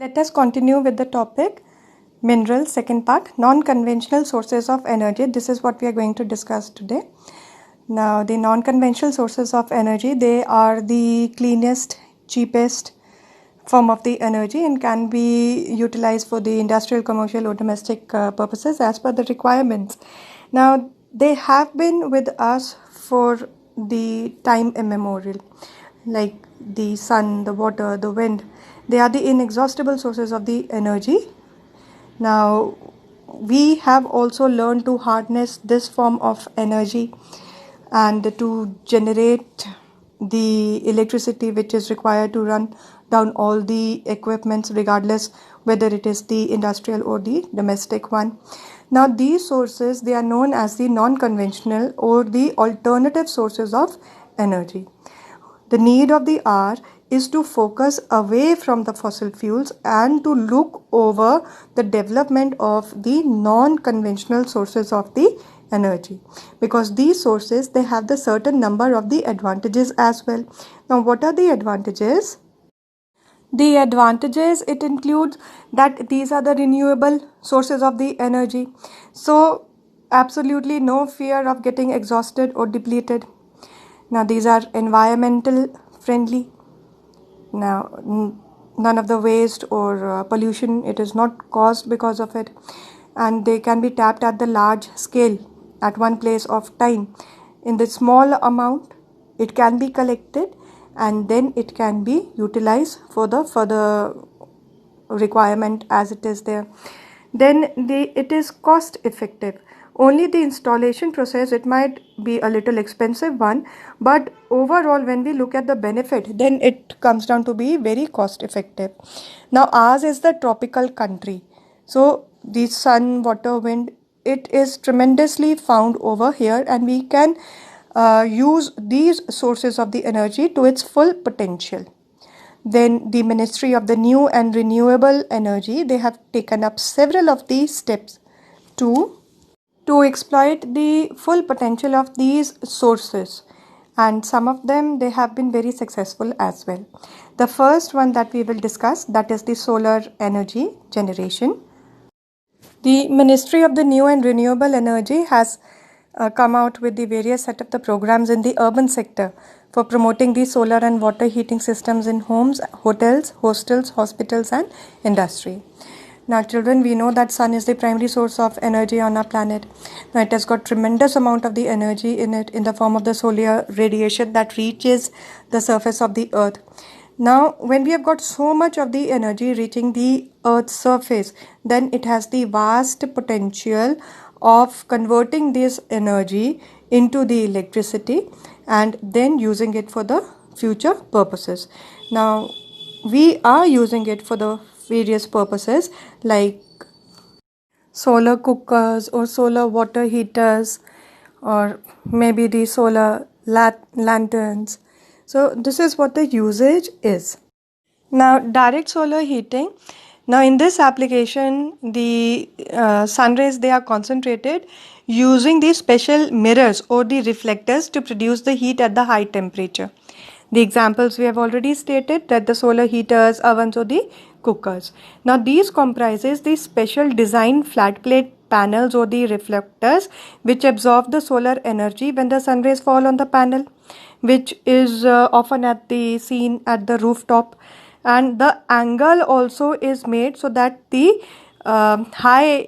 Let us continue with the topic minerals, second part, non-conventional sources of energy. This is what we are going to discuss today. Now, the non-conventional sources of energy, they are the cleanest, cheapest form of the energy and can be utilized for the industrial, commercial or domestic purposes as per the requirements. Now, they have been with us for the time immemorial, like the sun, the water, the wind. They are the inexhaustible sources of the energy. Now, we have also learned to harness this form of energy and to generate the electricity which is required to run down all the equipments, regardless whether it is the industrial or the domestic one. Now, these sources, they are known as the non-conventional or the alternative sources of energy. The need of the hour is to focus away from the fossil fuels and to look over the development of the non-conventional sources of the energy, because these sources, they have the certain number of the advantages as well. Now, what are the advantages? The advantages, it includes that these are the renewable sources of the energy. So, absolutely no fear of getting exhausted or depleted. Now, these are environmental friendly. Now, none of the waste or pollution, it is not caused because of it. And they can be tapped at the large scale at one place of time. In the small amount, it can be collected and then it can be utilized for the further requirement as it is there. Then it is cost effective. Only the installation process, it might be a little expensive one, but overall when we look at the benefit, then it comes down to be very cost effective. Now, ours is the tropical country, so the sun, water, wind, it is tremendously found over here, and we can use these sources of the energy to its full potential. Then the Ministry of the New and Renewable Energy, they have taken up several of these steps to exploit the full potential of these sources, and some of them, they have been very successful as well. The first one that we will discuss, that is the solar energy generation. The Ministry of the New and Renewable Energy has come out with the various set of the programs in the urban sector for promoting the solar and water heating systems in homes, hotels, hostels, hospitals and industry. Now, children, we know that sun is the primary source of energy on our planet. Now, it has got tremendous amount of the energy in it in the form of the solar radiation that reaches the surface of the earth. Now, when we have got so much of the energy reaching the earth's surface, then it has the vast potential of converting this energy into the electricity and then using it for the future purposes. Now, we are using it for the various purposes like solar cookers or solar water heaters, or maybe the solar lanterns. So this is what the usage is. Now, direct solar heating. Now, in this application, the sun rays, they are concentrated using the special mirrors or the reflectors to produce the heat at the high temperature. The examples we have already stated, that the solar heaters, ovens or the cookers. Now, these comprises the special design flat plate panels or the reflectors which absorb the solar energy when the sun rays fall on the panel, which is often seen at the rooftop, and the angle also is made so that the high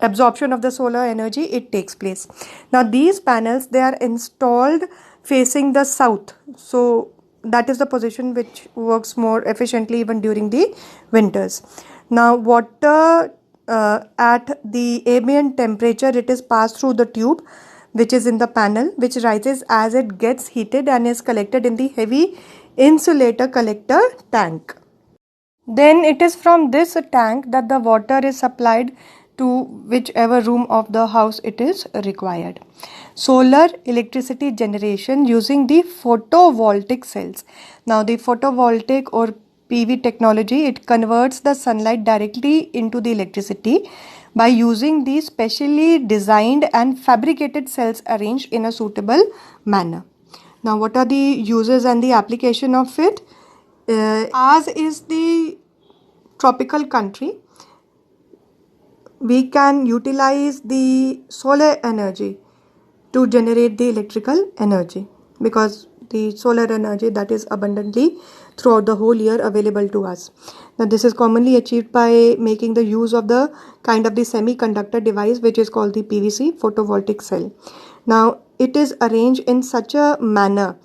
absorption of the solar energy, it takes place. Now, these panels, they are installed facing the south, so that is the position which works more efficiently even during the winters. Now, water at the ambient temperature, it is passed through the tube which is in the panel, which rises as it gets heated and is collected in the heavy insulator collector tank. Then it is from this tank that the water is supplied to whichever room of the house it is required. Solar electricity generation using the photovoltaic cells. Now, the photovoltaic or PV technology, it converts the sunlight directly into the electricity by using these specially designed and fabricated cells arranged in a suitable manner. Now, what are the uses and the application of it? Ours is the tropical country, we can utilize the solar energy to generate the electrical energy, because the solar energy that is abundantly throughout the whole year available to us. Now this is commonly achieved by making the use of the kind of the semiconductor device which is called the PVC photovoltaic cell. Now it is arranged in such a manner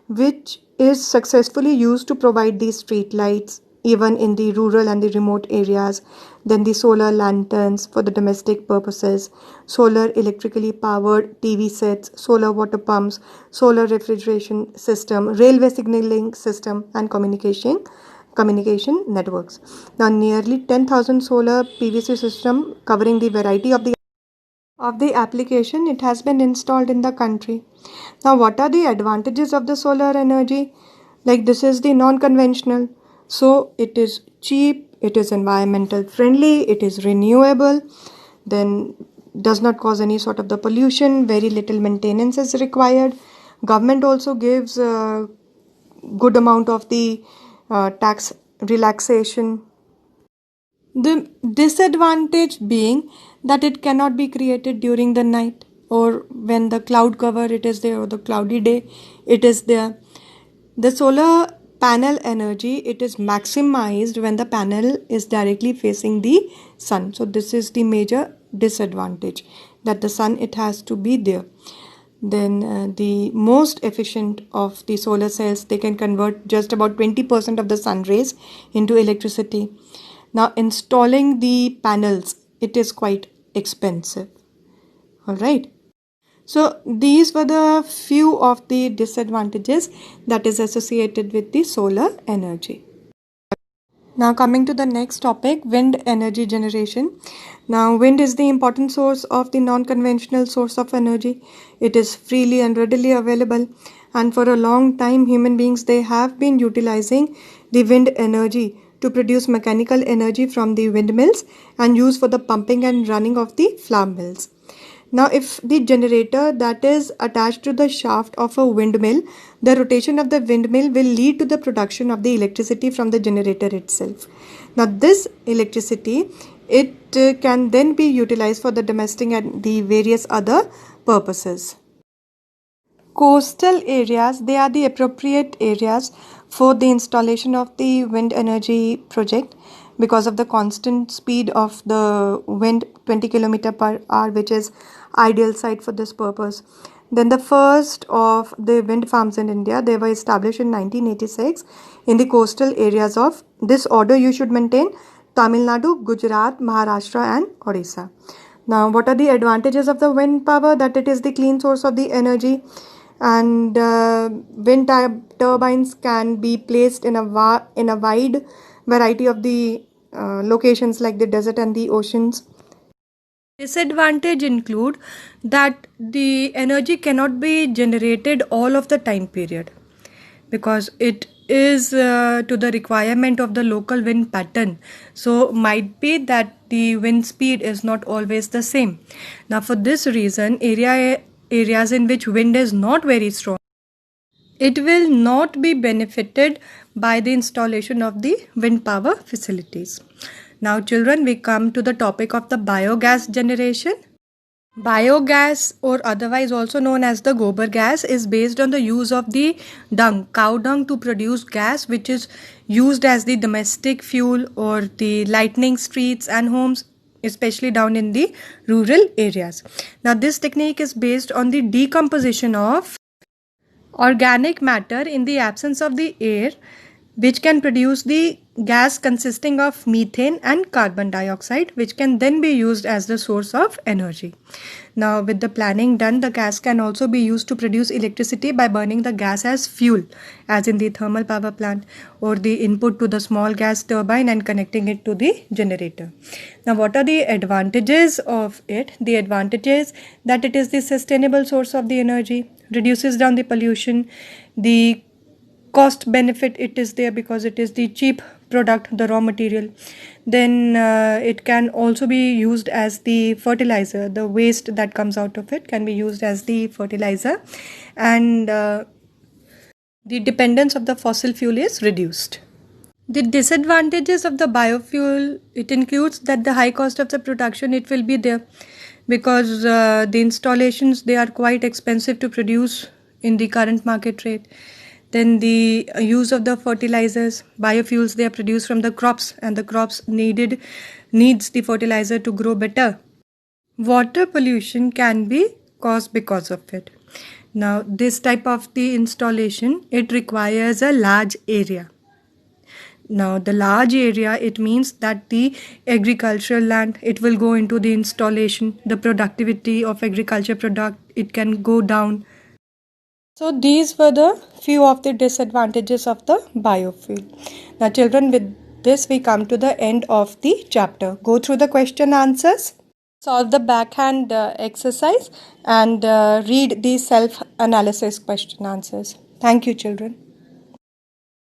which is successfully used to provide these street lights even in the rural and the remote areas, then the solar lanterns for the domestic purposes, solar electrically powered TV sets, solar water pumps, solar refrigeration system, railway signaling system, and communication networks. Now nearly 10,000 solar PVC system covering the variety of the application, it has been installed in the country. Now what are the advantages of the solar energy? Like, this is the non-conventional, so it is cheap, it is environmental friendly, it is renewable, then does not cause any sort of the pollution, very little maintenance is required. Government also gives a good amount of the tax relaxation. The disadvantage being that it cannot be created during the night or when the cloud cover it is there, or the cloudy day it is there. The solar panel energy, it is maximized when the panel is directly facing the sun. So this is the major disadvantage, that the sun, it has to be there. Then the most efficient of the solar cells, they can convert just about 20% of the sun rays into electricity. Now installing the panels, it is quite expensive. All right. So these were the few of the disadvantages that is associated with the solar energy. Now coming to the next topic, wind energy generation. Now wind is the important source of the non-conventional source of energy. It is freely and readily available, and for a long time human beings, they have been utilizing the wind energy to produce mechanical energy from the windmills and use for the pumping and running of the flour mills. Now, if the generator that is attached to the shaft of a windmill, the rotation of the windmill will lead to the production of the electricity from the generator itself. Now, this electricity, it can then be utilized for the domestic and the various other purposes. Coastal areas, they are the appropriate areas for the installation of the wind energy project, because of the constant speed of the wind, 20 km per hour, which is ideal site for this purpose. Then the first of the wind farms in India, they were established in 1986 in the coastal areas of, this order you should maintain, Tamil Nadu, Gujarat, Maharashtra and Odisha. Now what are the advantages of the wind power? That it is the clean source of the energy, and wind turbines can be placed in a wide variety of the locations like the desert and the oceans. Disadvantage include that the energy cannot be generated all of the time period, because it is to the requirement of the local wind pattern. So might be that the wind speed is not always the same. Now for this reason, areas in which wind is not very strong, it will not be benefited by the installation of the wind power facilities. Now children, we come to the topic of the biogas generation. Biogas, or otherwise also known as the gobar gas, is based on the use of the dung, cow dung, to produce gas which is used as the domestic fuel or the lighting streets and homes, especially down in the rural areas. Now this technique is based on the decomposition of organic matter in the absence of the air, which can produce the gas consisting of methane and carbon dioxide, which can then be used as the source of energy. Now with the planning done, the gas can also be used to produce electricity by burning the gas as fuel, as in the thermal power plant, or the input to the small gas turbine and connecting it to the generator. Now what are the advantages of it? The advantages that it is the sustainable source of the energy, reduces down the pollution, the cost benefit, it is there because it is the cheap product, the raw material. Then it can also be used as the fertilizer. The waste that comes out of it can be used as the fertilizer, and the dependence of the fossil fuel is reduced. The disadvantages of the biofuel, it includes that the high cost of the production, it will be there because the installations, they are quite expensive to produce in the current market rate. Then the use of the fertilizers, biofuels, they are produced from the crops, and the crops needs the fertilizer to grow better. Water pollution can be caused because of it. Now this type of the installation, it requires a large area. Now the large area, it means that the agricultural land, it will go into the installation, the productivity of agriculture product, it can go down. So these were the few of the disadvantages of the biofuel. Now children, with this we come to the end of the chapter. Go through the question answers, solve the backhand exercise, and read the self-analysis question answers. Thank you children.